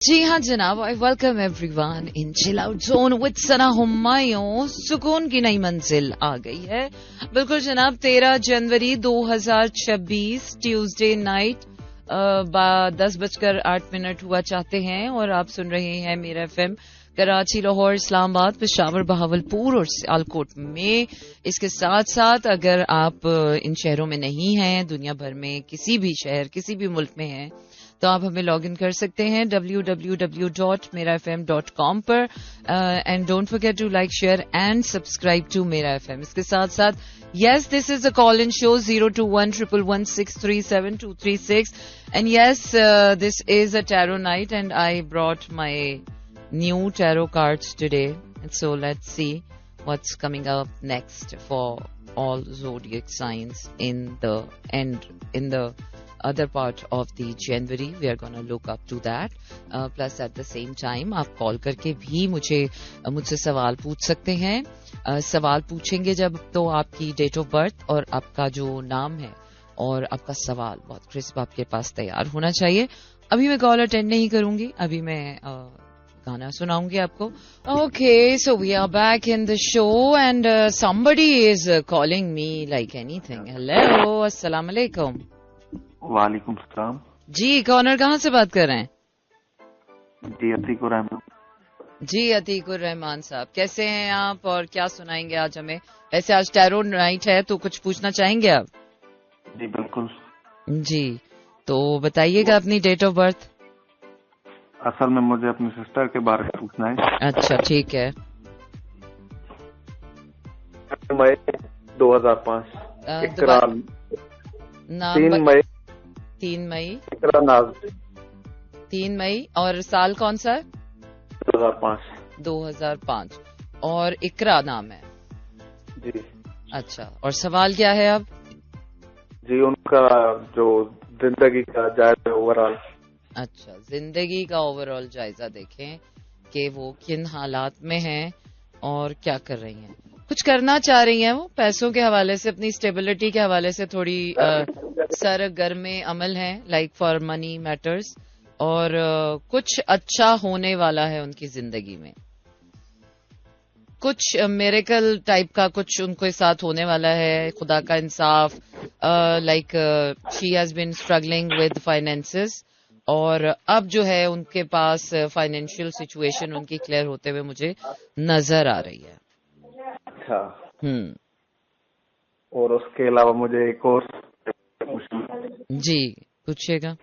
जी हाँ जनाब, I welcome everyone in chill out zone with Sana Humayun. सुकून की नई मंजिल आ गई है। बिल्कुल जनाब, 13 जनवरी 2026 ट्यूसडे नाइट 10:08 हुआ चाहते हैं और आप सुन रहे हैं मेरा एफएम कराची, लाहौर, इस्लामाबाद, पेशावर, बहावलपुर और सियालकोट में। इसके साथ साथ अगर आप इन शहरों में नहीं हैं, दुनिया भर में किसी भी शहर किसी भी मुल्क में हैं, तो आप हमें लॉग इन कर सकते हैं www.merafm.com पर। And don't forget to like, share and subscribe to Mera FM. इसके साथ साथ yes, this is a call-in show 02111637236 and yes, this is a tarot night and I brought my new tarot cards today, and so let's see what's coming up next for all zodiac signs in the other part of the January. We are going to look up to that. Plus at the same time आप call करके भी मुझसे सवाल पूछ सकते हैं। सवाल पूछेंगे जब, तो आपकी डेट ऑफ बर्थ और आपका जो नाम है और आपका सवाल बहुत क्रिस्प आपके पास तैयार होना चाहिए। अभी मैं कॉल अटेंड नहीं करूंगी, अभी मैं गाना सुनाऊंगी आपको। Okay, so we are back in the show and somebody is calling me like anything. Hello, अस्सलाम वालेकुम। वालेकुम सलाम। जी, कॉर्नर कहाँ से बात कर रहे हैं? जी, अतीकुर रहमान। जी, अतीकुर रहमान साहब, कैसे हैं आप और क्या सुनाएंगे आज हमें? वैसे आज टैरो नाइट है, तो कुछ पूछना चाहेंगे आप? जी बिल्कुल। जी, तो बताइएगा अपनी डेट ऑफ बर्थ। असल में मुझे अपनी सिस्टर के बारे में पूछना है। अच्छा, ठीक है। मई 2005। नाम 3 मई 3 मई और साल कौन सा है? 2005 और इकरा नाम है। जी। अच्छा, और सवाल क्या है अब? जी, उनका जो जिंदगी का जायजा ओवरऑल। अच्छा, जिंदगी का ओवरऑल जायजा देखें कि वो किन हालात में हैं और क्या कर रही हैं। कुछ करना चाह रही हैं वो, पैसों के हवाले से, अपनी स्टेबिलिटी के हवाले से थोड़ी सरगर्मे अमल है, लाइक फॉर मनी मैटर्स, और कुछ अच्छा होने वाला है उनकी जिंदगी में। कुछ मिरेकल टाइप का कुछ उनके साथ होने वाला है, खुदा का इंसाफ। Like she has been struggling with finances और अब जो है उनके पास फाइनेंशियल सिचुएशन उनकी क्लियर होते हुए मुझे नजर आ रही है। अच्छा। हम्म। और उसके अलावा मुझे एक और जी, पूछिएगा।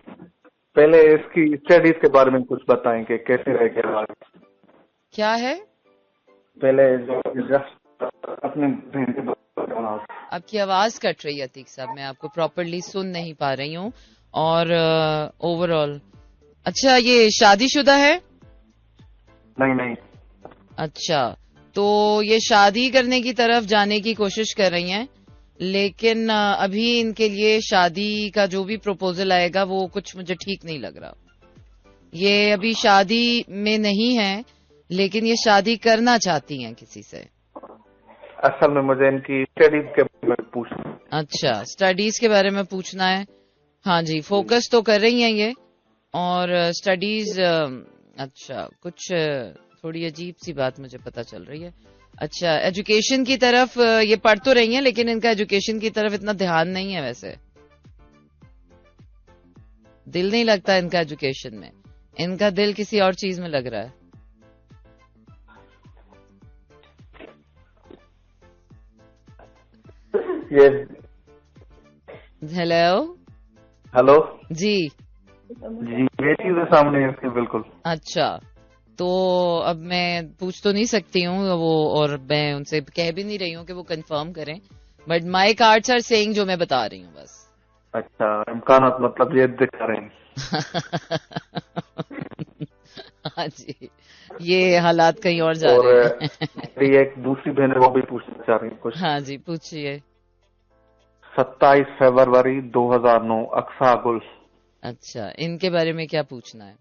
पहले इसकी स्टडीज के बारे में कुछ बताएं कि कैसे रह गया। क्या है? पहले अपने आपकी आवाज कट रही है अतीक साहब, मैं आपको प्रॉपरली सुन नहीं पा रही हूँ। और ओवरऑल अच्छा, ये शादीशुदा है? नहीं। अच्छा, तो ये शादी करने की तरफ जाने की कोशिश कर रही हैं, लेकिन अभी इनके लिए शादी का जो भी प्रपोजल आएगा वो कुछ मुझे ठीक नहीं लग रहा। ये अभी शादी में नहीं है, लेकिन ये शादी करना चाहती हैं किसी से। असल में मुझे इनकी स्टडीज के बारे में पूछना। अच्छा, स्टडीज के बारे में पूछना है। हाँ जी, फोकस तो कर रही हैं ये, और स्टडीज अच्छा, कुछ थोड़ी अजीब सी बात मुझे पता चल रही है। अच्छा, एजुकेशन की तरफ ये पढ़ तो रही हैं, लेकिन इनका एजुकेशन की तरफ इतना ध्यान नहीं है। वैसे दिल नहीं लगता इनका एजुकेशन में, इनका दिल किसी और चीज में लग रहा है। ये हेलो जी ये चीज सामने है इसके बिल्कुल। अच्छा, तो अब मैं पूछ तो नहीं सकती हूँ वो, और मैं उनसे कह भी नहीं रही हूँ कि वो कंफर्म करें, but my cards are saying जो मैं बता रही हूँ बस। अच्छा, इम्कानात मतलब ये दिखा रहे हैं। हाँ जी, ये हालात कहीं और जा रहे हैं। मेरी एक दूसरी बहन है, वो भी पूछना चाह रही है कुछ। हाँ जी, पूछिए। 27 फरवरी 2009 अक्सा गुल। अच्छा, इनके बारे में क्या पूछना है?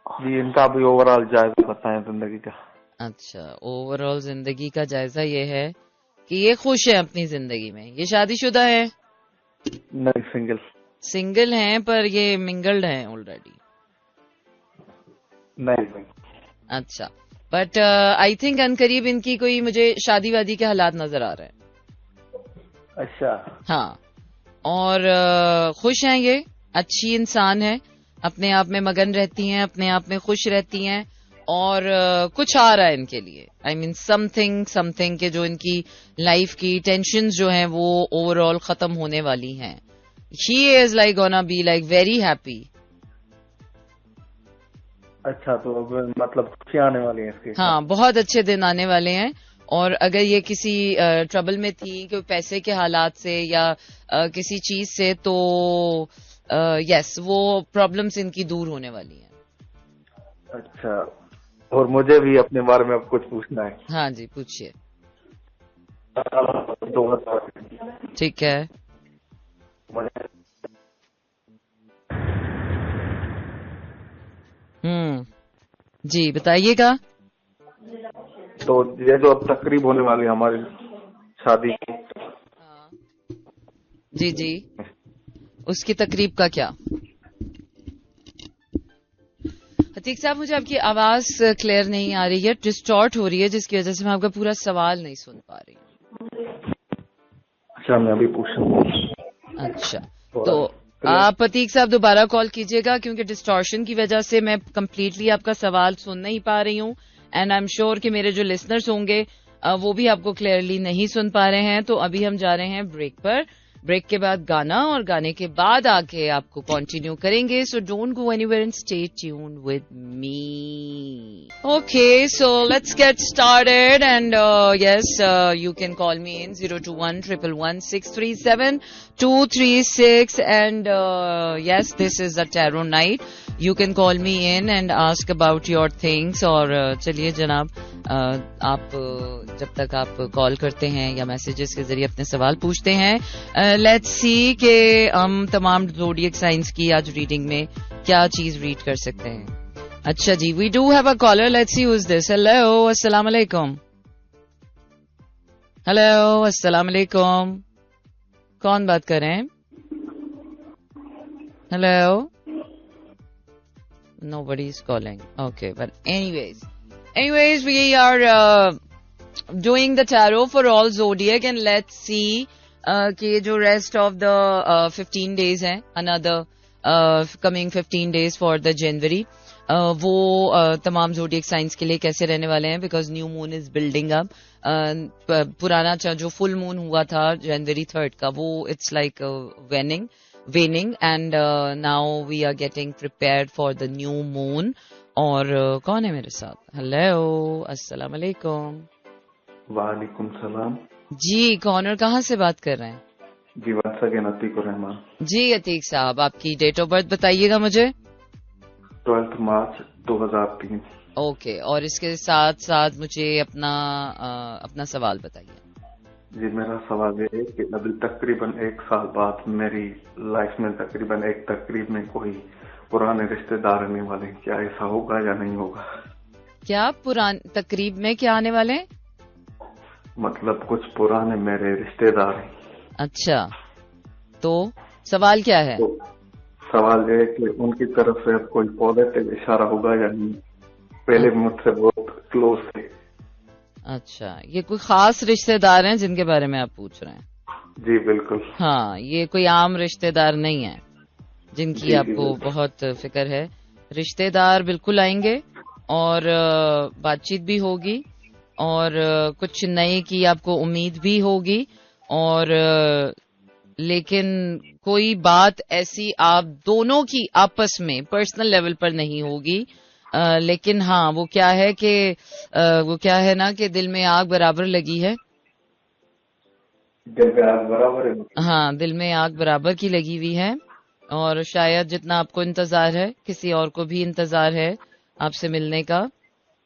जी, इनका भी ओवरऑल जायजा बताएं जिंदगी का। अच्छा, ओवरऑल जिंदगी का जायजा ये है कि ये खुश है अपनी जिंदगी में। ये शादीशुदा है? नहीं, सिंगल हैं, पर ये मिंगल्ड हैं ऑलरेडी। नहीं नहीं। अच्छा, बट आई थिंक अनकरीब इनकी कोई मुझे शादी वादी के हालात नजर आ रहे हैं। अच्छा। हाँ, और खुश हैं ये, अच्छी इंसान है, अपने आप में मगन रहती हैं, अपने आप में खुश रहती हैं, और कुछ आ रहा है इनके लिए। आई मीन समथिंग के जो इनकी लाइफ की टेंशन जो हैं वो ओवरऑल खत्म होने वाली हैं। She is like gonna be like very happy. अच्छा, तो अब मतलब खुशियाँ आने वाली हैं इसके साथ। हाँ, बहुत अच्छे दिन आने वाले हैं। और अगर ये किसी ट्रबल में थी कि पैसे के हालात से या किसी चीज से, तो यस, वो प्रॉब्लम्स इनकी दूर होने वाली हैं। अच्छा, और मुझे भी अपने बारे में अब कुछ पूछना है। हाँ जी, पूछिए। 2000। ठीक है। जी, बताइएगा। तो ये जो अब तकरीब होने वाली है हमारी शादी की, हाँ। जी जी, उसकी तकरीब का क्या? अतीक साहब, मुझे आपकी आवाज क्लियर नहीं आ रही है, डिस्टॉर्ट हो रही है, जिसकी वजह से मैं आपका पूरा सवाल नहीं सुन पा रही हूँ। अच्छा, मैं अभी पूछ रहा हूँ। अच्छा, तो आप अतीक साहब दोबारा कॉल कीजिएगा, क्योंकि डिस्टॉर्शन की वजह से मैं कंप्लीटली आपका सवाल सुन नहीं पा रही हूँ। एंड आई एम श्योर कि मेरे जो लिसनर्स होंगे वो भी आपको क्लियरली नहीं सुन पा रहे हैं। तो अभी हम जा रहे हैं ब्रेक पर, ब्रेक के बाद गाना, और गाने के बाद आके आपको कंटिन्यू करेंगे। So don't go anywhere and stay tuned with me. Okay, so let's get started. And yes, you can call me in 021-111-637-236. And yes, this is a tarot night. You can call me in and ask about your things. और चलिए जनाब, आप जब तक आप call करते हैं या मैसेजेस के जरिए अपने सवाल पूछते हैं, लेट्स सी कि हम तमाम ज़ोडिएक साइंस की आज रीडिंग में क्या चीज रीड कर सकते हैं। अच्छा जी, we do have a caller, let's see who is this. Hello, अस्सलाम वालेकुम। हेलो, अस्सलाम वालेकुम। कौन बात कर रहे हैं? Hello, nobody is calling. Okay, but anyways, we are doing the tarot for all zodiac, and let's see कि जो rest of the 15 days हैं, another coming 15 days for the January, वो तमाम जोडियक साइंस के लिए कैसे रहने वाले हैं, because new moon is building up. पुराना जो फुल मून हुआ था जनवरी 3 का, वो it's like waning, and now we are getting prepared for the new moon. और कौन है मेरे साथ? हेलो, अस्सलाम वालेकुम। वालेकुम सलाम। जी, कौन और कहाँ से बात कर रहे हैं? जी, वंस अगेन अतीक रहमान। जी अतीक साहब, आपकी डेट ऑफ बर्थ बताइएगा मुझे। 12 मार्च 2003। ओके, और इसके साथ साथ मुझे अपना सवाल बताइए। जी, मेरा सवाल ये है कि अभी तकरीबन 1 साल बाद मेरी लाइफ में तकरीबन एक तकरीब में कोई पुराने रिश्तेदार आने वाले हैं, क्या ऐसा होगा या नहीं होगा? क्या पुराने तकरीब में क्या आने वाले हैं? मतलब कुछ पुराने मेरे रिश्तेदार हैं। अच्छा, तो सवाल क्या है? तो सवाल ये है कि उनकी तरफ से अब कोई पॉजिटिव इशारा होगा या नहीं? पहले मुझसे बहुत क्लोज थे। अच्छा, ये कोई खास रिश्तेदार हैं जिनके बारे में आप पूछ रहे हैं? जी बिल्कुल। हाँ, ये कोई आम रिश्तेदार नहीं है जिनकी जी, आपको बहुत फिक्र है। रिश्तेदार बिल्कुल आएंगे और बातचीत भी होगी, और कुछ नए की आपको उम्मीद भी होगी, और लेकिन कोई बात ऐसी आप दोनों की आपस में पर्सनल लेवल पर नहीं होगी। लेकिन हाँ, वो क्या है ना कि दिल में आग बराबर लगी है। दिल में आग बराबर है। हाँ, दिल में आग बराबर की लगी हुई है, और शायद जितना आपको इंतजार है, किसी और को भी इंतजार है आपसे मिलने का।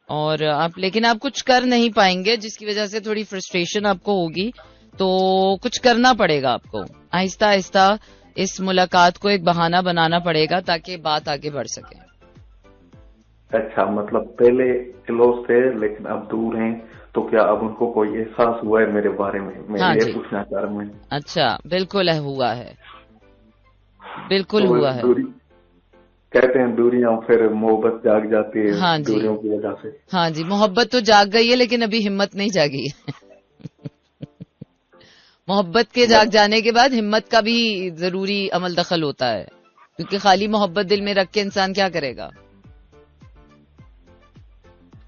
और लेकिन आप कुछ कर नहीं पाएंगे, जिसकी वजह से थोड़ी फ्रस्ट्रेशन आपको होगी। तो कुछ करना पड़ेगा आपको, आहिस्ता आहिस्ता इस मुलाकात को एक बहाना बनाना पड़ेगा ताकि बात आगे बढ़ सके। अच्छा, मतलब पहले क्लोज थे लेकिन अब दूर हैं, तो क्या अब उनको कोई एहसास हुआ है मेरे बारे में? मैं हाँ ये जी, पूछना चाह रहा हूँ। अच्छा, बिल्कुल हुआ है, बिल्कुल तो हुआ है। दूरी कहते हैं दूरियां फिर मोहब्बत जाग जाती है। हाँ जी, दूरियों की वजह से। हाँ जी, मोहब्बत तो जाग गई है लेकिन अभी हिम्मत नहीं जागी है। मोहब्बत के जाग जाने के बाद हिम्मत का भी जरूरी अमल दखल होता है, क्योंकि खाली मोहब्बत दिल में रख के इंसान क्या करेगा।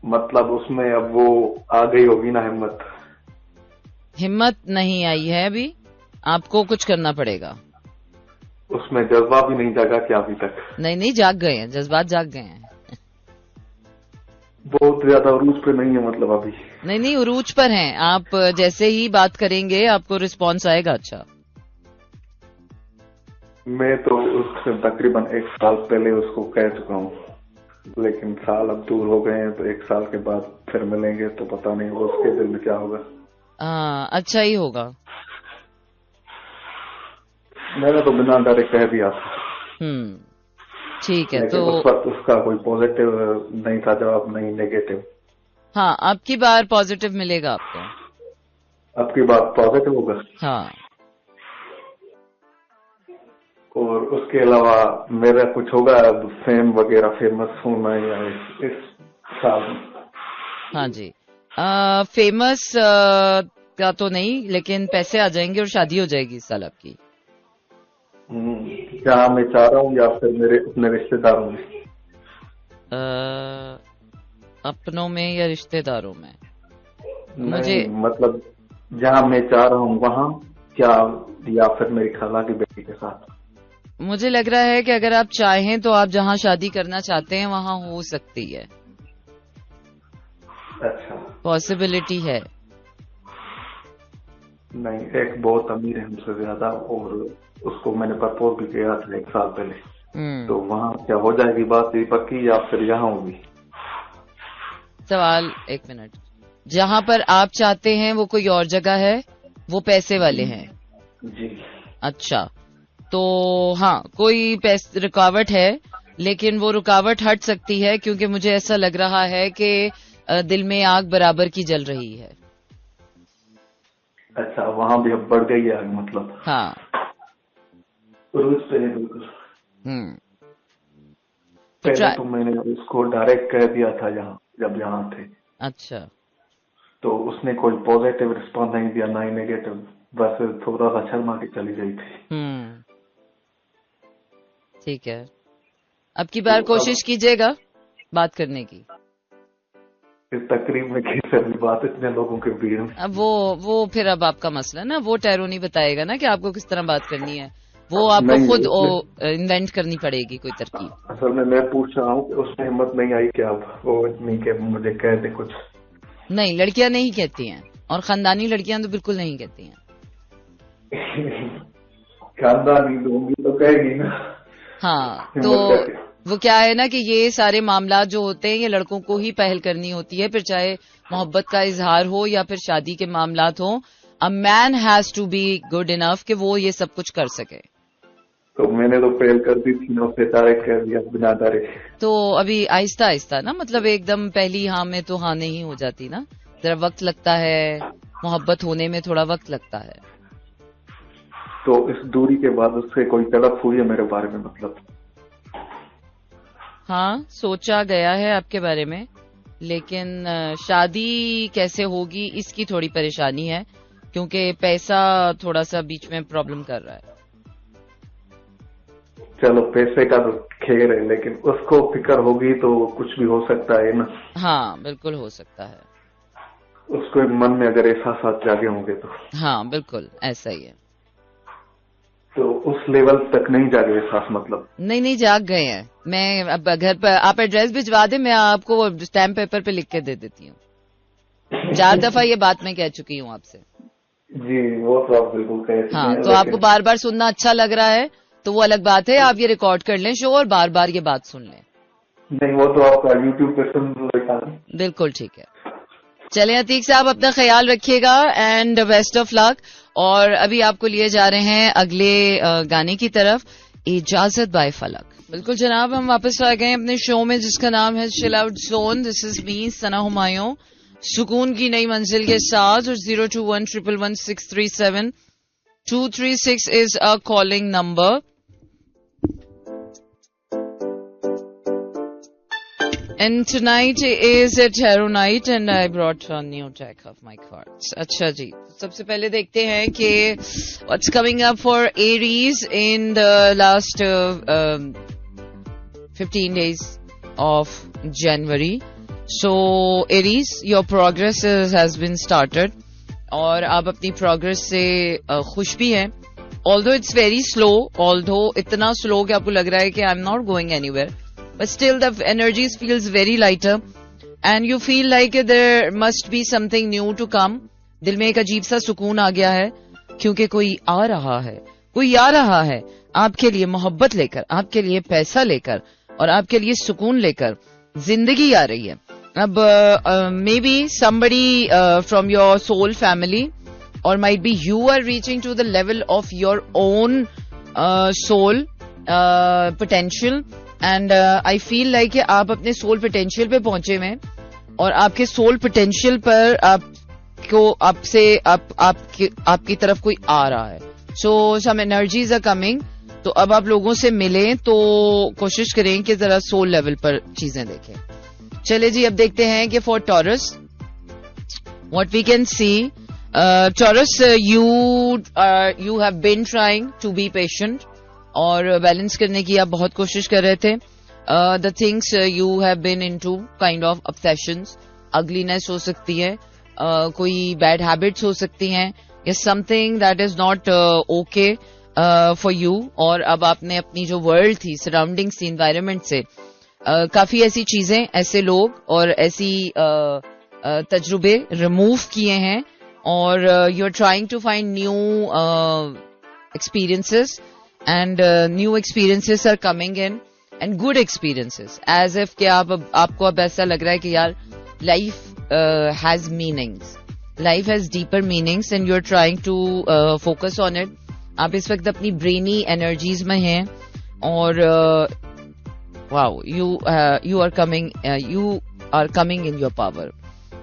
मतलब उसमें अब वो आ गई होगी ना हिम्मत। हिम्मत नहीं आई है अभी, आपको कुछ करना पड़ेगा। उसमें जज्बा भी नहीं जागा क्या अभी तक? नहीं नहीं, जाग गए हैं, जज्बात जाग गए हैं। बहुत ज्यादा उरूज पे नहीं है मतलब अभी। नहीं नहीं, उरूज पर हैं आप। जैसे ही बात करेंगे आपको रिस्पॉन्स आएगा। अच्छा, मैं तो उससे तकरीबन 1 साल पहले उसको कह चुका हूँ, लेकिन साल अब दूर हो गए हैं, तो 1 साल के बाद फिर मिलेंगे तो पता नहीं वो उसके दिल में क्या होगा। अच्छा ही होगा। मैंने तो बिना डरे कह दिया था। ठीक है। लेकिन तो उस वक्त उसका कोई पॉजिटिव नहीं था जवाब, नहीं नेगेटिव। हाँ, आपकी बार पॉजिटिव मिलेगा आपको। आपकी बात पॉजिटिव होगा। हाँ, और उसके अलावा मेरा कुछ होगा फेम वगैरह, फेमस होना या इस साल? हाँ जी। फेमस का तो नहीं, लेकिन पैसे आ जाएंगे और शादी हो जाएगी इस साल आपकी। क्या मैं चाह रहा हूँ या फिर मेरे अपने रिश्तेदारों में? अपनों में या रिश्तेदारों में? मुझे नहीं मतलब जहाँ मैं चाह रहा हूँ वहाँ क्या, या फिर मेरी खाला की बेटी के साथ? मुझे लग रहा है कि अगर आप चाहें तो आप जहाँ शादी करना चाहते हैं वहाँ हो सकती है। अच्छा, पॉसिबिलिटी है। नहीं, एक बहुत अमीर है हमसे ज्यादा, और उसको मैंने प्रपोज भी किया था 1 साल पहले। तो वहाँ क्या हो जाएगी बात ये पक्की, या फिर यहाँ होगी? सवाल, 1 मिनट। जहाँ पर आप चाहते हैं वो कोई और जगह है, वो पैसे वाले हैं। जी। अच्छा, तो हाँ, कोई रुकावट है, लेकिन वो रुकावट हट सकती है, क्योंकि मुझे ऐसा लग रहा है कि दिल में आग बराबर की जल रही है। अच्छा, वहाँ भी अब बढ़ गई है आग मतलब? हाँ। रूस पे है बिल्कुल। तो पहले तो मैंने उसको डायरेक्ट कह दिया था जब यहाँ थे। अच्छा, तो उसने कोई पॉजिटिव रिस्पॉन्स नहीं दिया, ना ही नेगेटिव, बस थोड़ा सा शर्मा के चली गई थी। ठीक है। अब की बार कोशिश कीजिएगा बात करने की। इस तकरीब में कैसे बात इतने लोगों के भीड़ में? अब वो फिर अब आपका मसला ना, वो टैरो नहीं बताएगा ना कि आपको किस तरह बात करनी है, वो आपको खुद इन्वेंट करनी पड़ेगी कोई तरकीब। असल में मैं पूछ रहा हूँ कि उसमें हिम्मत नहीं आई क्या वो इतनी के मुझे कह दे कुछ? नहीं, लड़कियां नहीं कहती हैं, और खानदानी लड़कियां तो बिल्कुल नहीं कहती हैं। खानदानी दूंगी तो कहेगी ना। हाँ, तो वो क्या है ना कि ये सारे मामला जो होते हैं ये लड़कों को ही पहल करनी होती है, फिर चाहे मोहब्बत का इजहार हो या फिर शादी के मामलात हो। A man has to be good enough कि वो ये सब कुछ कर सके। तो मैंने तो पहल कर दी थी ना, उसे डायरेक्ट कर दिया बिना डरे। तो अभी आहिस्ता आहिस्ता ना, मतलब एकदम पहली हाँ में तो हाँ नहीं हो जाती ना, जरा वक्त लगता है, मोहब्बत होने में थोड़ा वक्त लगता है। तो इस दूरी के बाद उससे कोई तड़प हुई है मेरे बारे में मतलब? हाँ, सोचा गया है आपके बारे में, लेकिन शादी कैसे होगी इसकी थोड़ी परेशानी है, क्योंकि पैसा थोड़ा सा बीच में प्रॉब्लम कर रहा है। चलो पैसे का तो खेर है, लेकिन उसको फिक्र होगी तो कुछ भी हो सकता है ना? हाँ, बिल्कुल हो सकता है। उसको मन में अगर एहसास जागे होंगे तो? हाँ, बिल्कुल ऐसा ही है। तो उस लेवल तक नहीं जागे एहसास मतलब? नहीं, जाग गए हैं। मैं अब घर पर, आप एड्रेस भिजवा दें, मैं आपको स्टैम्प पेपर पे लिख के दे देती हूँ। 4 दफा ये बात मैं कह चुकी हूँ आपसे। जी, वो तो आप बिल्कुल कह चुके हैं। हाँ, तो आपको बार बार सुनना अच्छा लग रहा है तो वो अलग बात है, आप ये रिकॉर्ड कर लें शो और बार बार ये बात सुन लें। नहीं, वो तो आपका यूट्यूब पे सुन लेता। बिल्कुल ठीक है। चलें अतीक साहब, अपना ख्याल रखिएगा एंड बेस्ट ऑफ लक। और अभी आपको लिए जा रहे हैं अगले गाने की तरफ, इजाजत बाय फलक। बिल्कुल जनाब, हम वापस आ गए अपने शो में जिसका नाम है chill out zone. This is me Sana Humayun, सुकून की नई मंजिल के साथ। और 021111637 236 is a calling number. And tonight is a tarot night and I brought a new deck of my cards. अच्छा जी, सबसे पहले देखते हैं कि what's coming up for Aries in the last 15 days of January. So Aries, your progress has been started और आप अपनी progress से खुश भी हैं. Although it's very slow, although इतना slow कि आपको लग रहा है कि I'm not going anywhere. But still the energies feels very lighter and you feel like there must be something new to come. दिल में एक अजीब सा सुकून आ गया है क्योंकि कोई आ रहा है आपके लिए मोहब्बत लेकर, आपके लिए पैसा लेकर और आपके लिए सुकून लेकर जिंदगी आ रही है. अब may be somebody from your soul family or might be you are reaching to the level of your own soul potential. And I feel like कि आप अपने सोल पोटेंशियल पे पहुंचे हुए हैं और आपके सोल पोटेंशियल पर आपको आपसे आपकी तरफ कोई आ रहा है. सो सम एनर्जीज आर कमिंग. तो अब आप लोगों से मिलें तो कोशिश करें कि जरा सोल लेवल पर चीजें देखें. चले जी, अब देखते हैं कि for Taurus what we can see. Taurus, you have been trying to be patient और बैलेंस करने की आप बहुत कोशिश कर रहे थे. The things you have been into kind of obsessions, ugliness हो सकती है, कोई बैड हैबिट्स हो सकती हैं, या something that is not okay for you. और अब आपने अपनी जो वर्ल्ड थी, सराउंडिंग्स थी, एनवायरनमेंट से काफी ऐसी चीजें, ऐसे लोग और ऐसी तजुर्बे रिमूव किए हैं और you are trying to find new experiences and new experiences are coming in and good experiences as if कि आपको अब ऐसा लग रहा है कि यार life has meanings, life has deeper meanings and you're trying to focus on it. आप इस वक्त अपनी brainy energies में हैं और wow, you are coming in your power.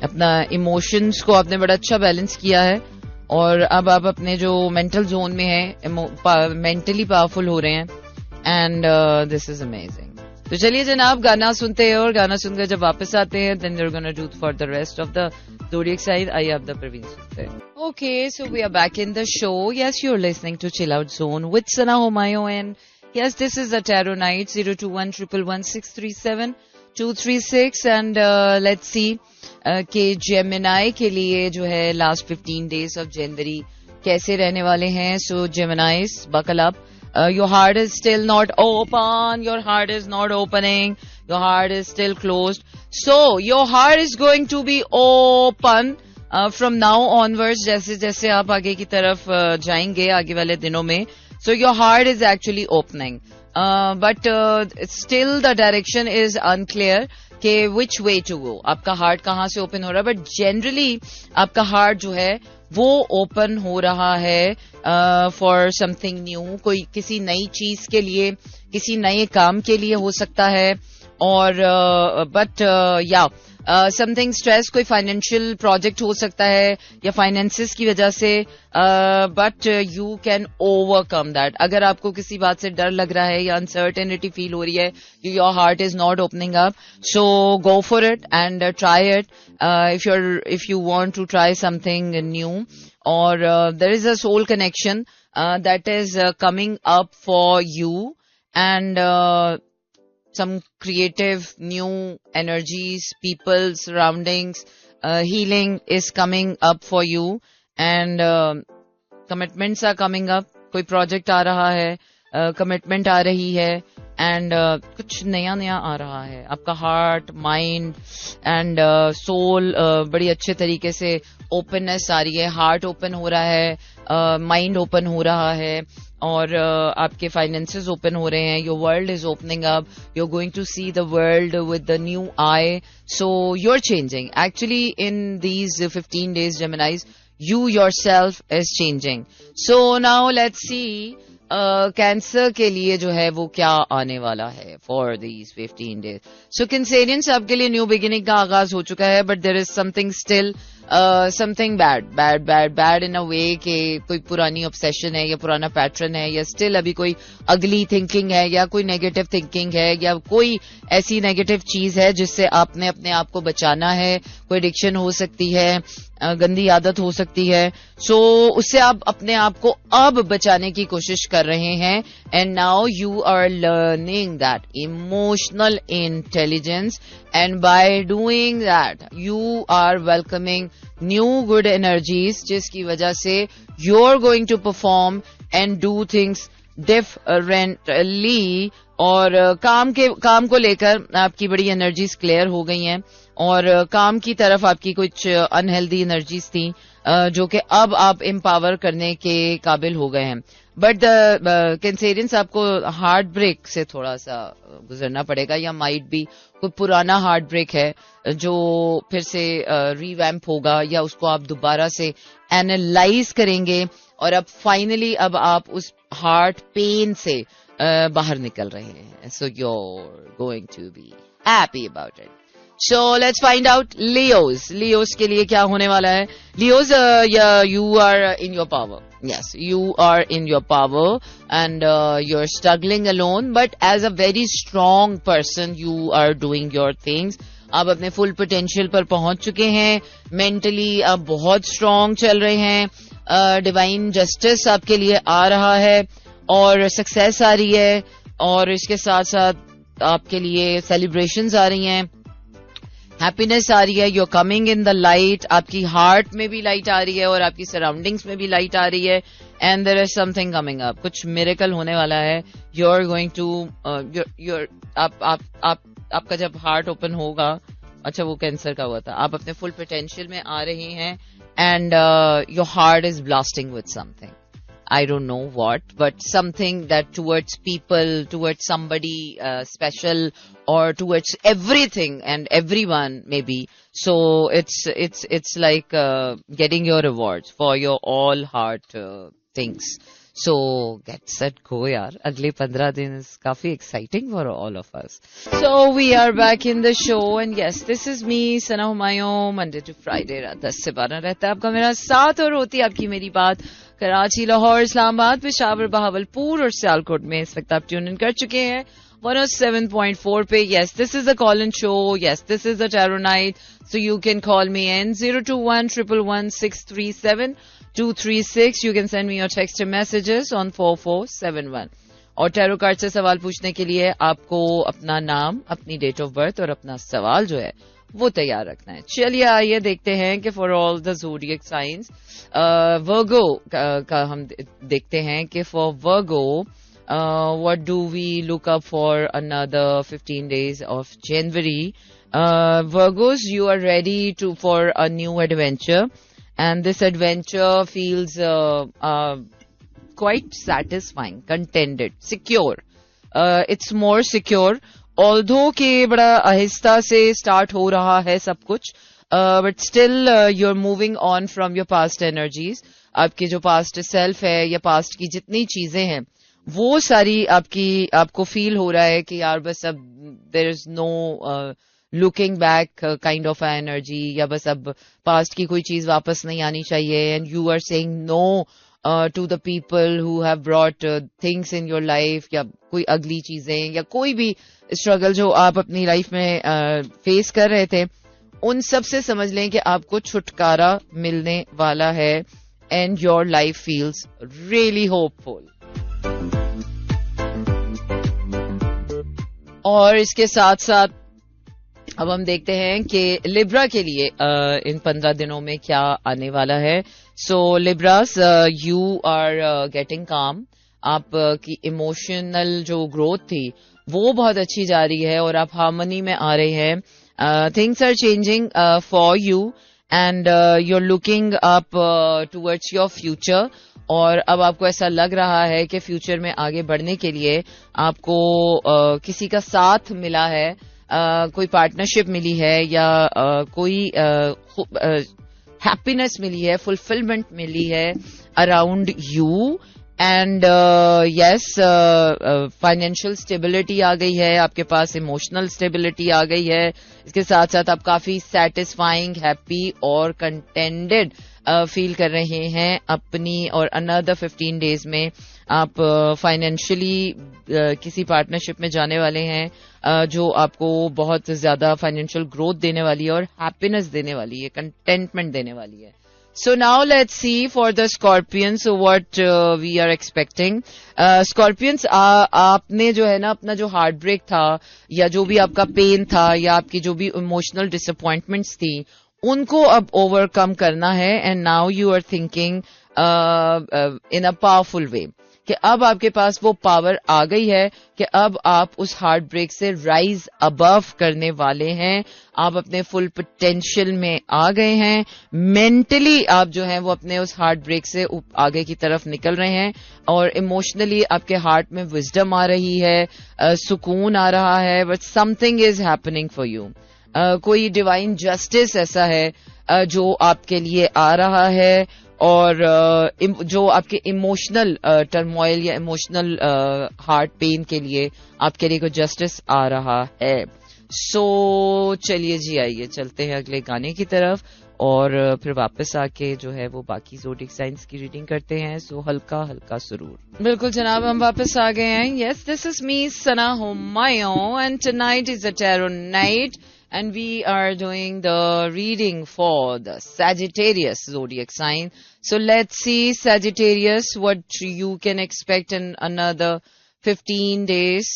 अपना emotions को आपने बड़ा अच्छा बैलेंस किया है और अब आप अपने जो मेंटल जोन में हैं मेंटली पावरफुल हो रहे हैं एंड दिस इज अमेजिंग. तो चलिए जनाब, गाना सुनते हैं और गाना सुनकर जब वापस आते हैं then we are gonna do for the rest of the zodiac sign. आइए आप द प्रवीण सुनते हैं. Okay, so we are back in the show. Yes, you are listening to chill out zone with Sana Humayun and yes, this is the tarot night. 02111637236 and let's see कि Gemini के लिए जो है लास्ट 15 डेज ऑफ जनवरी कैसे रहने वाले हैं. So Geminis, buckle up. Your heart is still not open, your heart is not opening, your heart is still closed. So your heart is going to be open from now onwards. जैसे जैसे आप आगे की तरफ जाएंगे आगे वाले दिनों में, so your heart is actually opening, but still the direction is unclear कि which way to go. आपका हार्ट कहाँ से ओपन हो रहा है, बट जनरली आपका हार्ट जो है वो ओपन हो रहा है फॉर समथिंग न्यू. कोई किसी नई चीज के लिए, किसी नए काम के लिए हो सकता है. और बट या समथिंग स्ट्रेस, कोई फाइनेंशियल प्रोजेक्ट हो सकता है या फाइनेंसेस की वजह से, but you can overcome that. अगर आपको किसी बात से डर लग रहा है या अनसर्टेनिटी फील हो रही है, your heart is not opening up, so go for it and try it if you want to try something new, or there is a soul connection that is coming up for you, and some creative new energies, people, surroundings, healing is coming up for you, and commitments are coming up. कोई project आ रहा है, commitment आ रही है, and कुछ नया नया आ रहा है. आपका हार्ट, माइंड एंड सोल बड़ी अच्छे तरीके से ओपननेस आ रही है. हार्ट ओपन हो रहा है, माइंड ओपन हो रहा है और आपके फाइनेंसेस ओपन हो रहे हैं. Your world is opening up, you are going to see the world with the new eye. So you are changing actually in these 15 days Geminis. You yourself is changing. So now let's see Cancer के लिए जो है वो क्या आने वाला है for these 15 days. So Cancerians, आपके लिए न्यू बिगिनिंग का आगाज हो चुका है, but there is something still something bad in अ वे कि कोई पुरानी ऑब्सेशन है या पुराना पैटर्न है या स्टिल अभी कोई अगली थिंकिंग है या कोई नेगेटिव थिंकिंग है या कोई ऐसी नेगेटिव चीज है जिससे आपने अपने आप को बचाना है. कोई एडिक्शन हो सकती है, गंदी आदत हो सकती है. सो उससे आप अपने आप को अब बचाने की कोशिश कर रहे हैं. And now you are learning that emotional intelligence, and by doing that you are welcoming new good energies, जिसकी वजह से you are going to perform and do things differently. और काम को लेकर आपकी बड़ी एनर्जीज क्लियर हो गई हैं और काम की तरफ आपकी कुछ अनहेल्दी एनर्जीज थी जो कि अब आप एम्पावर करने के काबिल हो गए हैं. बट द कैंसेरियंस आपको हार्ट ब्रेक से थोड़ा सा गुजरना पड़ेगा, या माइट बी कोई पुराना हार्ट ब्रेक है जो फिर से रीवैम्प होगा, या उसको आप दोबारा से एनालाइज करेंगे और अब फाइनली अब आप उस हार्ट पेन से बाहर निकल रहे हैं. सो you're going to be happy about it. So let's find out Leos के लिए क्या होने वाला है. Leos, you are in your power. Yes, you are in your power and you're struggling alone, but as a very strong person you are doing your things. आप अपने full potential पर पहुंच चुके हैं. मेंटली आप बहुत स्ट्रांग चल रहे हैं. डिवाइन जस्टिस आपके लिए आ रहा है और सक्सेस आ रही है, और इसके साथ साथ आपके लिए सेलिब्रेशंस आ रही हैं, हैप्पीनेस आ रही है. You are coming in the light. आपकी हार्ट में भी लाइट आ रही है और आपकी सराउंडिंग्स में भी लाइट आ रही है. And there is something coming up. कुछ मिरेकल होने वाला है. यू आर गोइंग टू आपका जब हार्ट ओपन होगा, अच्छा वो कैंसर का हुआ था, आप अपने फुल पोटेंशियल में आ रहे हैं and your heart is blasting with something. I don't know what, but something that towards people, towards somebody special, or towards everything and everyone maybe. So it's like getting your rewards for your all heart things. So get set go yaar. अगले 15 दिन is काफी exciting for all of us. So we are back in the show and yes, this is me Sana Humayun. Monday to Friday रात 10 से 12 रहता है आपका मेरा साथ और होती है आपकी मेरी बात कराची, लाहौर, इस्लामाबाद, पेशावर, बहावलपुर और सियालकोट में. इस वक्त आप ट्यून इन कर चुके हैं 107.4 पे. Yes, this is a call-in show. Yes, this is a tarot night. So you can call me in 021-111-637-236. You can send me your text and messages on 4471. और टैरो कार्ड से सवाल पूछने के लिए आपको अपना नाम, अपनी डेट ऑफ बर्थ और अपना सवाल जो है वो तैयार रखना है. चलिए आइए देखते हैं कि for all the zodiac signs Virgo का हम देखते हैं कि for Virgo what do we look up for another 15 days of January. Virgos, you are ready for a new adventure, and this adventure feels quite satisfying, contented, secure. It's more secure, although के बड़ा आहिस्ता से start हो रहा है सब कुछ, but still you're moving on from your past energies. आपके जो past self है या past की जितनी चीजें हैं वो सारी आपको फील हो रहा है कि यार बस अब there is no looking back kind of energy, या बस अब पास्ट की कोई चीज वापस नहीं आनी चाहिए. And you are saying no to the people who have brought things in your life, या कोई अगली चीजें या कोई भी स्ट्रगल जो आप अपनी लाइफ में फेस कर रहे थे, उन सब से समझ लें कि आपको छुटकारा मिलने वाला है. And your life feels really hopeful. और इसके साथ साथ अब हम देखते हैं कि लिब्रा के लिए इन 15 दिनों में क्या आने वाला है. सो लिब्रास, यू आर गेटिंग काम. आप की इमोशनल जो ग्रोथ थी वो बहुत अच्छी जा रही है और आप हार्मनी में आ रहे हैं. Things are changing for you and you are looking up towards your future. और अब आपको ऐसा लग रहा है कि फ्यूचर में आगे बढ़ने के लिए आपको किसी का साथ मिला है, कोई पार्टनरशिप मिली है, या कोई हैप्पीनेस मिली है, फुलफिलमेंट मिली है around you. And yes, financial stability आ गई है आपके पास, इमोशनल स्टेबिलिटी आ गई है, इसके साथ साथ आप काफी सेटिस्फाइंग, हैप्पी और कंटेंटेड फील कर रहे हैं अपनी, और अनदर 15 डेज में आप फाइनेंशियली किसी पार्टनरशिप में जाने वाले हैं जो आपको बहुत ज्यादा फाइनेंशियल ग्रोथ देने वाली है और हैप्पीनेस देने वाली है, कंटेंटमेंट देने वाली है. So now let's see for the Scorpions what we are expecting. Scorpions, आपने जो है ना अपना जो हार्ट ब्रेक था या जो भी आपका पेन था या आपकी जो भी इमोशनल डिसअपॉइंटमेंट्स थी उनको अब ओवरकम करना है. And now you are thinking in a powerful way कि अब आपके पास वो पावर आ गई है कि अब आप उस हार्ट ब्रेक से राइज अबव करने वाले हैं. आप अपने फुल पोटेंशियल में आ गए हैं. मेंटली आप जो है वो अपने उस हार्ट ब्रेक से आगे की तरफ निकल रहे हैं और इमोशनली आपके हार्ट में विजडम आ रही है, सुकून आ रहा है. But something is happening for you. कोई डिवाइन जस्टिस ऐसा है जो आपके लिए आ रहा है और जो आपके इमोशनल टर्मोइल या इमोशनल हार्ट पेन के लिए आपके लिए कोई जस्टिस आ रहा है. सो चलिए जी, आइए चलते हैं अगले गाने की तरफ और फिर वापस आके जो है वो बाकी ज़ोडिएक साइंस की रीडिंग करते हैं. सो हल्का हल्का सुरूर. बिल्कुल जनाब, हम वापस आ गए हैं. Yes, this is me Sana Humayun and tonight is a tarot night. And we are doing the reading for the Sagittarius zodiac sign. So let's see, Sagittarius, what you can expect in another 15 days.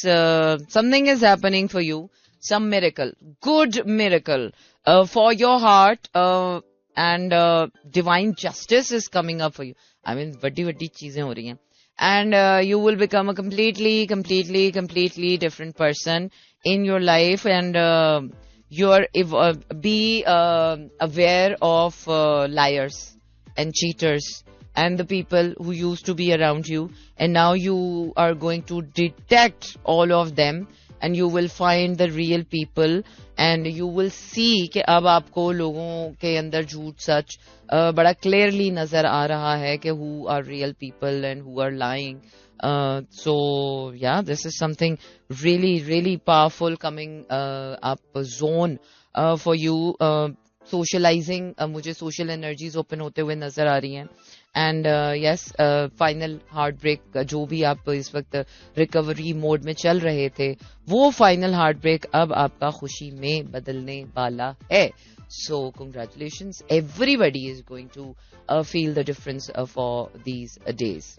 Something is happening for you. Some miracle. Good miracle for your heart. And divine justice is coming up for you. I mean, बड़ी चीजें हो रही हैं. And you will become a completely different person in your life. And be aware of liars and cheaters and the people who used to be around you, and now you are going to detect all of them and you will find the real people and you will see कि अब आपको लोगों के अंदर झूठ सच बड़ा clearly नजर आ रहा है कि who are real people and who are lying. So yeah, this is something really powerful coming up zone for you. Socializing, मुझे social energies open होते हुए नजर आ रही हैं. And yes, final heartbreak जो भी आप इस वक्त रिकवरी मोड में चल रहे थे वो फाइनल हार्ट ब्रेक अब आपका खुशी में बदलने वाला है. So congratulations, everybody is going to feel the difference for these days.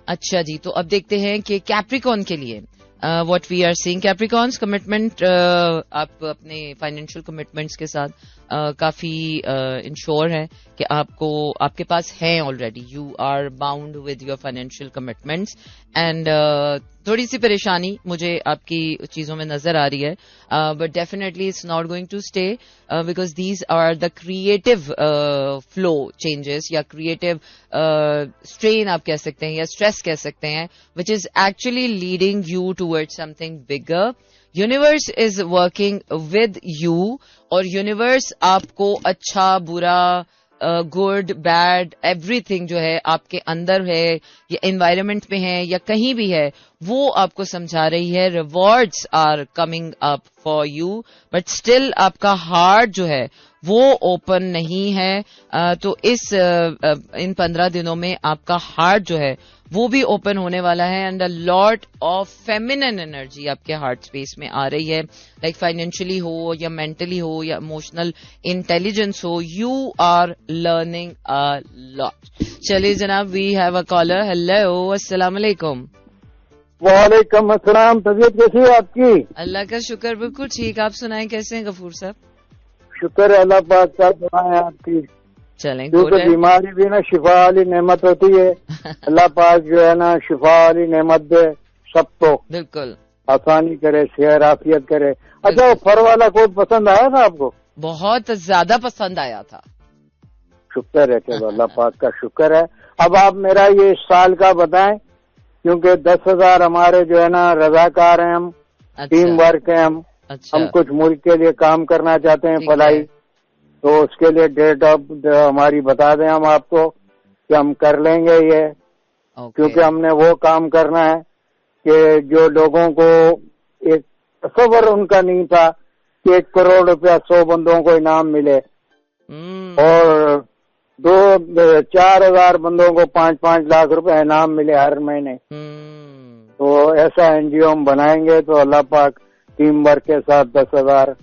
अच्छा जी, तो अब देखते हैं कि कैप्रिकॉर्न के लिए what we are seeing. Capricorns commitment, आप अपने फाइनेंशियल कमिटमेंट्स के साथ काफी इंश्योर है कि आपके पास है already. You are bound with your financial commitments and थोड़ी सी परेशानी मुझे आपकी चीजों में नजर आ रही है, but definitely it's not going to stay because these are the creative flow changes या क्रिएटिव स्ट्रेन आप कह सकते हैं या स्ट्रेस कह सकते हैं, which is actually leading you towards something bigger. Universe is working with you और यूनिवर्स आपको अच्छा बुरा गुड बैड एवरीथिंग जो है आपके अंदर है या एनवायरनमेंट में है या कहीं भी है वो आपको समझा रही है. Rewards are coming up for you but still आपका हार्ट जो है वो ओपन नहीं है. तो इन 15 दिनों में आपका हार्ट जो है वो भी ओपन होने वाला है and a lot of feminine energy आपके हार्ट स्पेस में आ रही है, लाइक फाइनेंशियली हो या मेंटली हो या इमोशनल इंटेलिजेंस हो. You are learning a lot. चलिए जनाब, we have a caller. Hello, अस्सलाम वालेकुम. वालेकुम अस्सलाम. तबीयत कैसी है आपकी? अल्लाह का शुक्र, बिल्कुल ठीक. आप सुनाएं, कैसे हैं गफूर साहब? शुक्र है अल्लाह पाक का, दुआएं आपकी. चलें, क्योंकि बीमारी भी ना शिफा वाली नेमत होती है. अल्लाह पाक जो है ना शिफा वाली नेमत दे सबको, बिल्कुल आसानी करे, सेहत आफियत करे. अच्छा, वो फर वाला कोट पसंद आया था आपको? बहुत ज्यादा पसंद आया था. शुक्र है, चलो अल्लाह पाक का शुक्र है. अब आप मेरा ये इस साल का बताएं, क्योंकि 10,000 हमारे जो है ना रजाकार हैं, हम टीम वर्क है, हम कुछ मुल्क के लिए काम करना चाहते हैं, फलाई. तो उसके लिए डेट ऑफ हमारी बता दें हम आपको कि हम कर लेंगे ये. क्योंकि हमने वो काम करना है कि जो लोगों को एक तस्वर उनका नहीं था कि 1 करोड़ रुपया 100 बंदों को इनाम मिले और 4,000 बंदों को 5-5 लाख रुपए इनाम मिले हर महीने। तो ऐसा एनजीओ हम बनाएंगे तो अल्लाह पाक टीम वर्क के साथ 10,000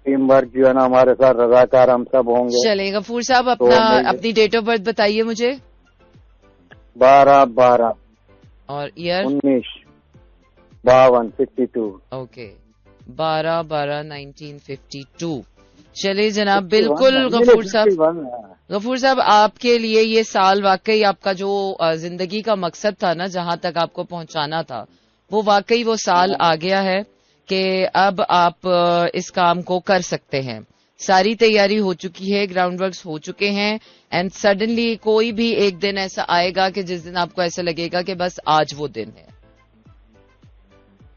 टीम वर्क जो है ना हमारे साथ रजाकार हम सब होंगे। चलिए गफूर साहब अपनी डेट ऑफ बर्थ बताइए मुझे। 12/12 और ईयर 1952। ओके 12/12/1952। चलिए जनाब, बिल्कुल गफूर साहब आपके लिए ये साल वाकई आपका जो जिंदगी का मकसद था ना, जहां तक आपको पहुंचाना था, वो वाकई वो साल आ गया है कि अब आप इस काम को कर सकते हैं। सारी तैयारी हो चुकी है, ग्राउंड वर्क्स हो चुके हैं एंड सडनली कोई भी एक दिन ऐसा आएगा कि जिस दिन आपको ऐसा लगेगा कि बस आज वो दिन है।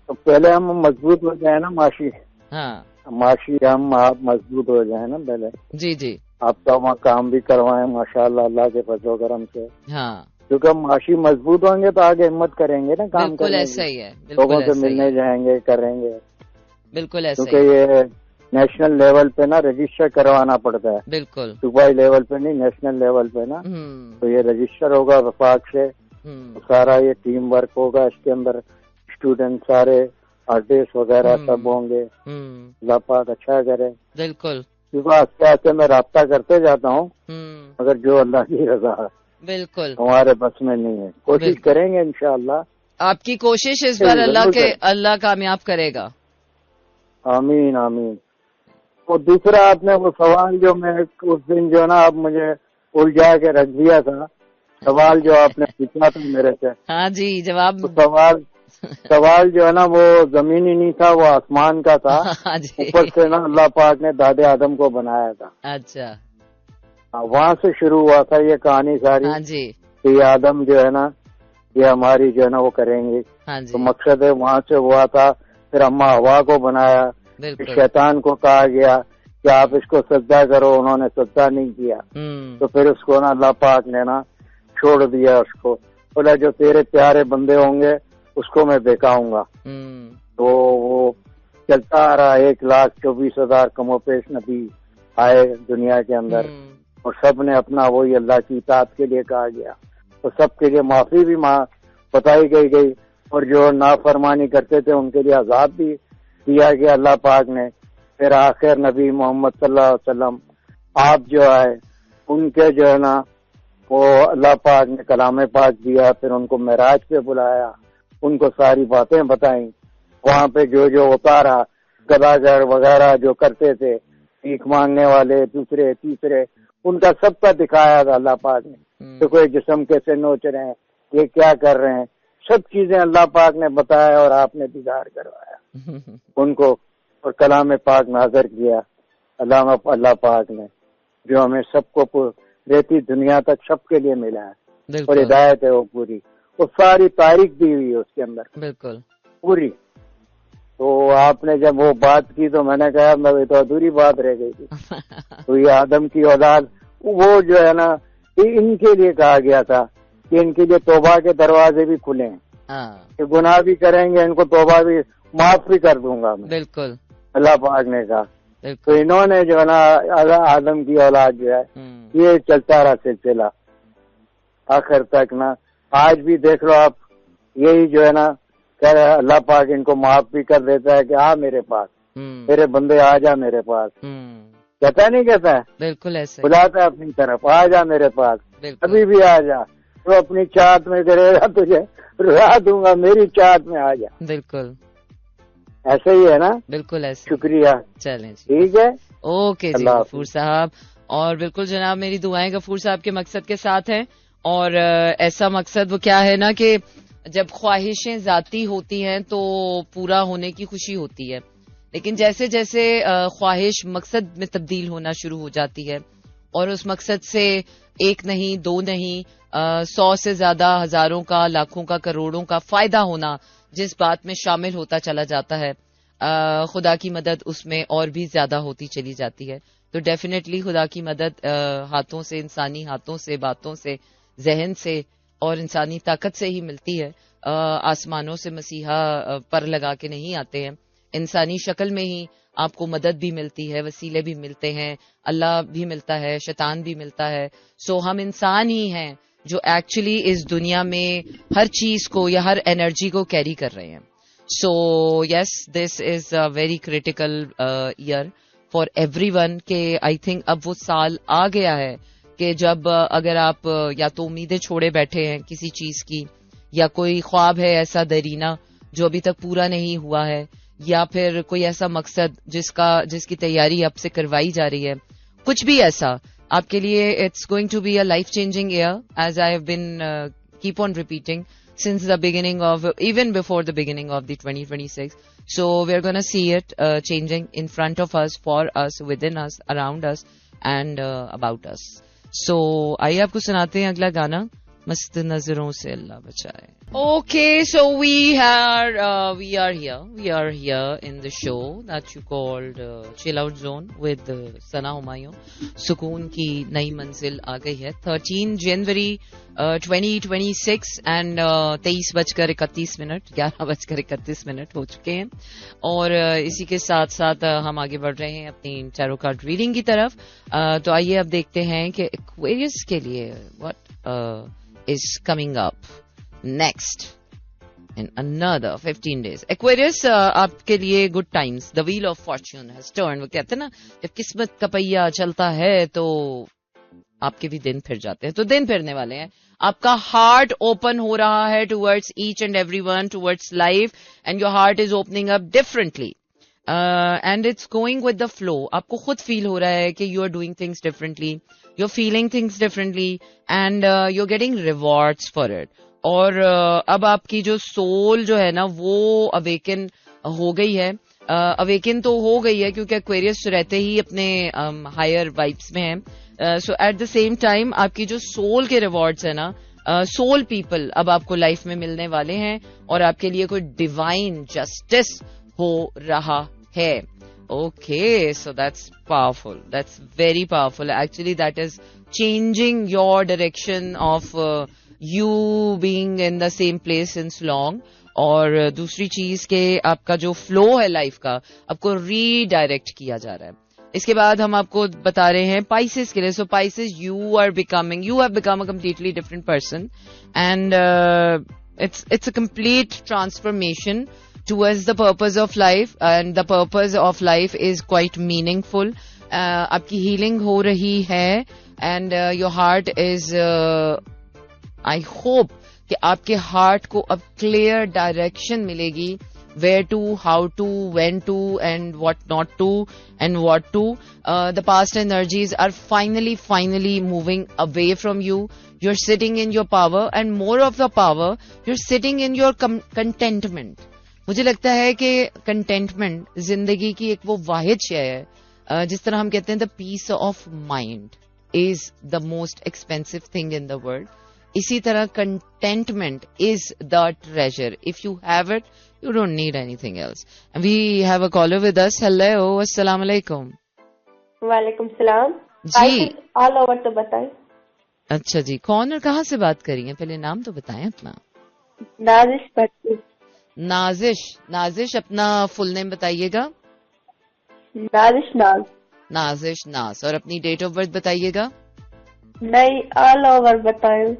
तो पहले हम मजबूत हो जाए ना माशी। हाँ माशी हम आप मजबूत हो जाए ना पहले। जी जी। आपका वहाँ काम भी करवाएं माशाअल्लाह अल्लाह के फजल करम से। हाँ क्योंकि हम माशी मजबूत होंगे तो आगे हिम्मत करेंगे ना काम बिल्कुल ऐसा ही है। लोगों से मिलने जाएंगे करेंगे। बिल्कुल ऐसा क्योंकि ये नेशनल लेवल पे ना रजिस्टर करवाना पड़ता है। बिल्कुल सूबाई लेवल पे नहीं, नेशनल लेवल पे ना। तो ये रजिस्टर होगा वफाक से, तो सारा ये टीम वर्क होगा, इसके अंदर स्टूडेंट सारे आर्टिस्ट वगैरह सब होंगे। अल्लाह पाक अच्छा करे। बिल्कुल, क्योंकि आस्ते आस्ते मैं राब्ता करते जाता हूँ, मगर जो अल्लाह की रजा है बिल्कुल हमारे बस में नहीं है। कोशिश करेंगे इंशाअल्लाह। आपकी कोशिश इस बार अल्लाह कामयाब करेगा। आमीन आमीन। और दूसरा आपने वो सवाल जो मैं उस दिन जो ना आप मुझे उलझा के रख दिया था, सवाल जो आपने पूछा था मेरे से। हाँ जी, जवाब तो सवाल जो है ना वो जमीनी नहीं था, वो आसमान का था। ऊपर से ना अल्लाह पाक ने दादे आदम को बनाया था। अच्छा, वहाँ से शुरू हुआ था ये कहानी सारी। हाँ जी। कि आदम जो है ना ये हमारी जो है ना वो करेंगे। हाँ जी। तो मकसद है वहाँ से हुआ था। फिर अम्मा हवा को बनाया, शैतान को कहा गया कि आप इसको सजदा करो, उन्होंने सजदा नहीं किया। तो फिर उसको ना अल्लाह पाक ने ना छोड़ दिया उसको, बोला जो तेरे प्यारे बंदे होंगे उसको मैं बेकाऊंगा। तो वो चलता आ रहा, 1,24,000 कमोपेश नबी आए दुनिया के अंदर और सब ने अपना वही अल्लाह की इताअत के लिए कहा गया। तो सबके लिए माफी भी बताई गई और जो नाफरमानी करते थे उनके लिए अजाब भी दिया गया अल्लाह पाक ने। फिर आखिर नबी मोहम्मद सल्लल्लाहु अलैहि वसल्लम आप जो है उनके जो है ना वो अल्लाह पाक ने कलाम पाक दिया। फिर उनको मेराज पे बुलाया, उनको सारी बातें बताई। वहाँ पे जो जो उतारा, गदागर वगैरह जो करते थे, भीख मांगने वाले दूसरे तीसरे, उनका सबका दिखाया था अल्लाह पाक ने। तो कोई जिस्म कैसे नोच रहे हैं, ये क्या कर रहे हैं, सब चीजें अल्लाह पाक ने बताया और आपने दीदार करवाया उनको और कलाम पाक नाज़र किया अल्लाह पाक ने, जो हमें सबको रहती दुनिया तक सबके लिए मिला है और हिदायत है वो पूरी। वो सारी तारीख दी हुई है उसके अंदर बिल्कुल पूरी। तो आपने जब वो बात की तो मैंने कहा मैं तो अधूरी बात रह गई थी। तो ये आदम की औलाद वो जो है ना इनके लिए कहा गया था कि इनके लिए तौबा के दरवाजे भी खुले हैं, कि गुनाह भी करेंगे इनको तौबा भी माफ भी कर दूंगा मैं। बिल्कुल अल्लाह पाक ने कहा। तो इन्होंने जो है ना आदम की औलाद जो है ये चलता रहा सिलसिला आखिर तक ना। आज भी देख लो आप, यही जो है ना अल्लाह पाक इनको माफ भी कर देता है कि आ मेरे पास, मेरे बंदे आ जा मेरे पास। कहता नहीं कहता है, बिल्कुल ऐसे बुलाता है अपनी तरफ, आ जा मेरे पास, अभी भी आ जा, तो अपनी चाहत में करेगा तुझे रुला दूंगा, मेरी चाहत में आ जा। बिल्कुल ऐसे ही है ना, बिल्कुल ऐसे। शुक्रिया, चलें ठीक है, ओके जी गफूर साहब। और बिल्कुल जनाब मेरी दुआएं गफूर साहब के मकसद के साथ हैं। और ऐसा मकसद वो क्या है ना कि जब ख्वाहिशें जाती होती हैं तो पूरा होने की खुशी होती है, लेकिन जैसे जैसे ख्वाहिश मकसद में तब्दील होना शुरू हो जाती है और उस मकसद से एक नहीं दो नहीं 100 से ज्यादा हजारों का लाखों का करोड़ों का फायदा होना जिस बात में शामिल होता चला जाता है, खुदा की मदद उसमें और भी ज्यादा होती चली जाती है। तो डेफिनेटली खुदा की मदद हाथों से, इंसानी हाथों से, बातों से, जहन से और इंसानी ताकत से ही मिलती है। आसमानों से मसीहा पर लगा के नहीं आते हैं, इंसानी शक्ल में ही आपको मदद भी मिलती है, वसीले भी मिलते हैं, अल्लाह भी मिलता है, शैतान भी मिलता है। सो हम इंसान ही हैं जो एक्चुअली इस दुनिया में हर चीज को या हर एनर्जी को कैरी कर रहे हैं। So yes, this is a very critical year for everyone के आई थिंक अब वो साल आ गया है कि जब अगर आप या तो उम्मीदें छोड़े बैठे हैं किसी चीज की, या कोई ख्वाब है ऐसा दरीना जो अभी तक पूरा नहीं हुआ है, या फिर कोई ऐसा मकसद जिसकी तैयारी अब से करवाई जा रही है, कुछ भी ऐसा आपके लिए, it's going to be a life changing year, as I have been keep on repeating since the beginning of, even before the beginning of the 2026. So we're going to see it changing in front of us, for us, within us, around us, and about us. So आइए आपको सुनाते हैं अगला गाना, मस्त नजरों से अल्लाह बचाए। Okay, so we are here in the show that you called Chill Out Zone with Sana Humayun. सुकून की नई मंजिल आ गई है 13 जनवरी 2026 एंड 23:31 11:31 हो चुके हैं, और इसी के साथ साथ हम आगे बढ़ रहे हैं अपनी टैरो कार्ड रीडिंग की तरफ। तो आइए अब देखते हैं कि एक्वेरियस के लिए what is coming up next in another 15 days. Aquarius, आपके लिए good times. The wheel of fortune has turned. वो कहते हैं ना, जब किस्मत का पहिया चलता है तो आपके भी दिन फिर जाते हैं, तो दिन फिरने वाले हैं। आपका हार्ट ओपन हो रहा है towards each and everyone, towards life, and your heart is opening up differently. And it's going with the flow. आपको खुद फील हो रहा है कि you are doing things differently, you're feeling things differently, and you're getting rewards for it. और अब आपकी जो सोल जो है ना वो अवेकन हो गई है। अवेकन तो हो गई है क्योंकि एक्वेरियस रहते ही अपने हायर वाइब्स में है। सो एट द सेम टाइम आपकी जो सोल के रिवॉर्ड्स है ना, सोल पीपल अब आपको लाइफ में मिलने वाले हैं, और आपके लिए कोई डिवाइन जस्टिस हो रहा है। Okay, so that's powerful. That's very powerful. Actually, that is changing your direction of you being in the same place since long. और दूसरी चीज के आपका जो फ्लो है लाइफ का, आपको रीडायरेक्ट किया जा रहा है। इसके बाद हम आपको बता रहे हैं पाइसेस के लिए। सो Pisces, you have become a completely different person, and it's a complete transformation towards the purpose of life, and the purpose of life is quite meaningful. आपकी healing हो रही है, and your heart is I hope कि आपके heart को अब clear direction मिलेगी, where to, how to, when to, and what not to, and what to. The past energies are finally moving away from you. You're sitting in your power, and more of the power, you're sitting in your contentment. मुझे लगता है कि containment जिंदगी की एक वो वाहिद शय है, जिस तरह हम कहते हैं the peace of mind is the most expensive thing in the world, इसी तरह contentment is the treasure. If you have it, you don't need anything else. We have a caller with us. Hello, अस्सलाम वालेकुम. वालेकुम सलाम जी. All over तो बताएं. अच्छा जी, कौन और कहाँ से बात करी हैं? पहले नाम तो बताएं अपना. नाजिश भट्टी. नाजिश अपना फुल नेम बताइएगा. नाजिश नाज. और अपनी डेट ऑफ बर्थ बताइएगा. नहीं, ऑल ओवर बताएं.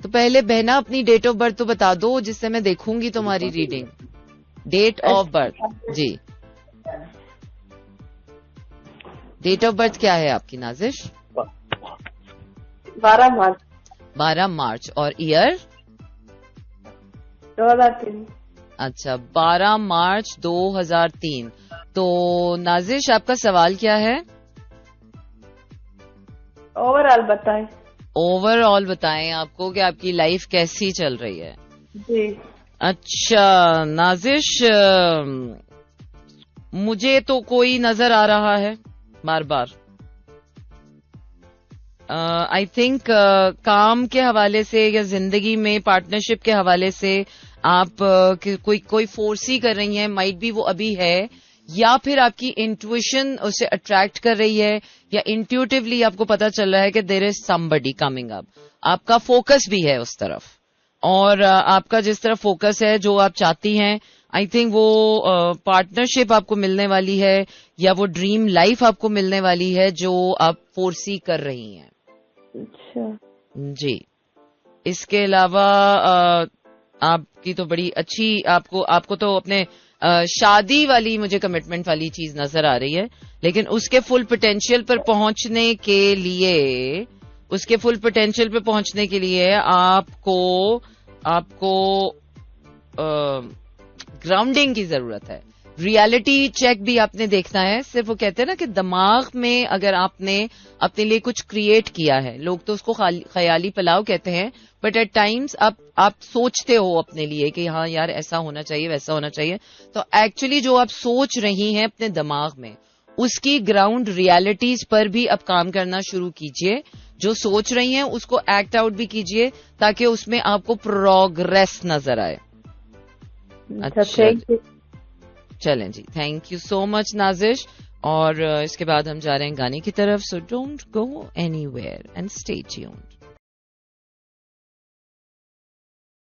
तो पहले बहना अपनी डेट ऑफ बर्थ तो बता दो, जिससे मैं देखूंगी तुम्हारी रीडिंग. डेट ऑफ बर्थ जी, डेट ऑफ बर्थ क्या है आपकी नाजिश? 12 मार्च. 12 मार्च. और ईयर? 2003. अच्छा, 12 मार्च 2003. तो नाजिश, आपका सवाल क्या है? ओवरऑल बताएं. ओवरऑल बताएं आपको कि आपकी लाइफ कैसी चल रही है. जी. अच्छा नाजिश, मुझे तो कोई नजर आ रहा है बार बार. आई थिंक काम के हवाले से या जिंदगी में पार्टनरशिप के हवाले से आप कोई फोर्स ही कर रही हैं. माइट बी वो अभी है, या फिर आपकी इंट्यूशन उसे अट्रैक्ट कर रही है, या इंट्यूटिवली आपको पता चल रहा है कि there is somebody coming up. आपका फोकस भी है उस तरफ. और आपका जिस तरह फोकस है, जो आप चाहती हैं, आई थिंक वो पार्टनरशिप आपको मिलने वाली है या वो ड्रीम लाइफ आपको मिलने वाली है जो आप फोरसी कर रही हैं। अच्छा जी। इसके अलावा आपकी तो बड़ी अच्छी, आपको तो अपने शादी वाली मुझे कमिटमेंट वाली चीज नजर आ रही है, लेकिन उसके फुल पोटेंशियल पर पहुंचने के लिए आपको ग्राउंडिंग की जरूरत है। रियलिटी चेक भी आपने देखना है। सिर्फ वो कहते हैं ना कि दिमाग में अगर आपने अपने लिए कुछ क्रिएट किया है, लोग तो उसको ख्याली पुलाव कहते हैं, बट एट टाइम्स आप सोचते हो अपने लिए कि हाँ यार ऐसा होना चाहिए, वैसा होना चाहिए, तो एक्चुअली जो आप सोच रही हैं अपने दिमाग में, उसकी ग्राउंड रियलिटीज पर भी अब काम करना शुरू कीजिए। जो सोच रही हैं उसको एक्ट आउट भी कीजिए ताकि उसमें आपको प्रोग्रेस नजर आए। अच्छा, चलें जी, thank you so much Nazish. और इसके बाद हम जा रहे हैं गाने की तरफ, so don't go anywhere and stay tuned.